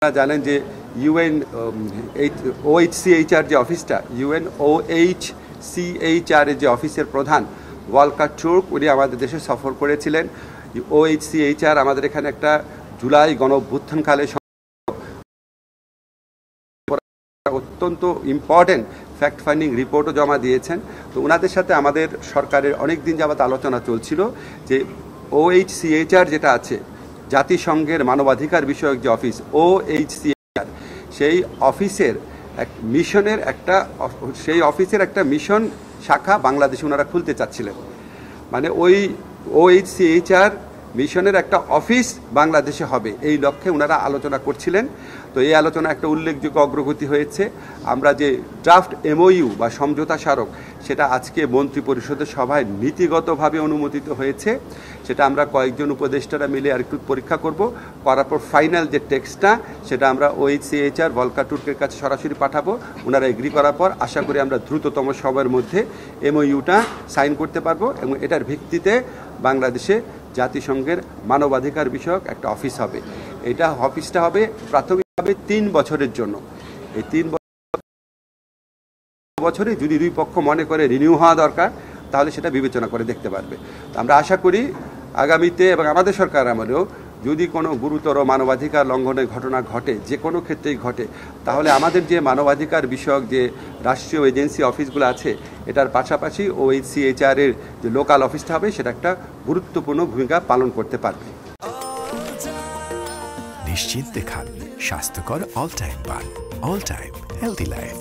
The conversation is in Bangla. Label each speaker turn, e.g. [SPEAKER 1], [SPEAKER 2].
[SPEAKER 1] আপনারা জানেন যে ইউএন OHCHR যে অফিসটা OHCHR এর যে অফিসের প্রধান ওয়ালকার টুর্ক উনি আমাদের দেশে সফর করেছিলেন। OHCHR আমাদের এখানে একটা জুলাই গণঅভ্যুত্থানকালে অত্যন্ত ইম্পর্টেন্ট ফ্যাক্ট ফাইন্ডিং রিপোর্টও জমা দিয়েছেন। তো ওনাদের সাথে আমাদের সরকারের অনেক দিন যাবত আলোচনা চলছিল যে OHCHR যেটা আছে জাতিসংঘের মানবাধিকার বিষয়ক যে অফিস OHCHR সেই অফিসের একটা মিশন শাখা বাংলাদেশে ওনারা খুলতে চাচ্ছিলেন। মানে ওই OHCHR মিশনের একটা অফিস বাংলাদেশে হবে এই লক্ষ্যে ওনারা আলোচনা করছিলেন। তো এই আলোচনা একটা উল্লেখযোগ্য অগ্রগতি হয়েছে। আমরা যে ড্রাফট MOU বা সমঝোতা স্মারক সেটা আজকে মন্ত্রী পরিষদের সভায় নীতিগতভাবে অনুমোদিত হয়েছে। সেটা আমরা কয়েকজন উপদেষ্টারা মিলে আর একটু পরীক্ষা করব, করার পর ফাইনাল যে টেক্সটটা সেটা আমরা OHCHR ভলকার টুর্কের কাছে সরাসরি পাঠাবো। ওনারা এগ্রি করার পর আশা করি আমরা দ্রুততম সময়ের মধ্যে MOUটা সাইন করতে পারবো এবং এটার ভিত্তিতে বাংলাদেশে জাতিসংঘের মানবাধিকার বিষয়ক একটা অফিস হবে। অফিসটা হবে প্রাথমিকভাবে 3 বছরের জন্য। এই 3 বছরে যদি দুই পক্ষ মনে করে রিনিউ হওয়া দরকার তাহলে সেটা বিবেচনা করে দেখতে পারবে। আমরা আশা করি আগামীতে এবং আমাদের সরকার আমলেও যদি কোনো গুরুতর মানবাধিকার লঙ্ঘনের ঘটনা ঘটে, যে কোনো ক্ষেত্রেই ঘটে, তাহলে আমাদের যে মানবাধিকার বিষয়ক যে রাষ্ট্রীয় এজেন্সি অফিসগুলো আছে এটার পাশাপাশি OHCHR এর যে লোকাল অফিসটা হবে সেটা একটা গুরুত্বপূর্ণ ভূমিকা পালন করতে পারবে।
[SPEAKER 2] নিশ্চিন্তে খান স্বাস্থ্যকর অল টাইম পান, অল টাইম হেলদি লাইফ।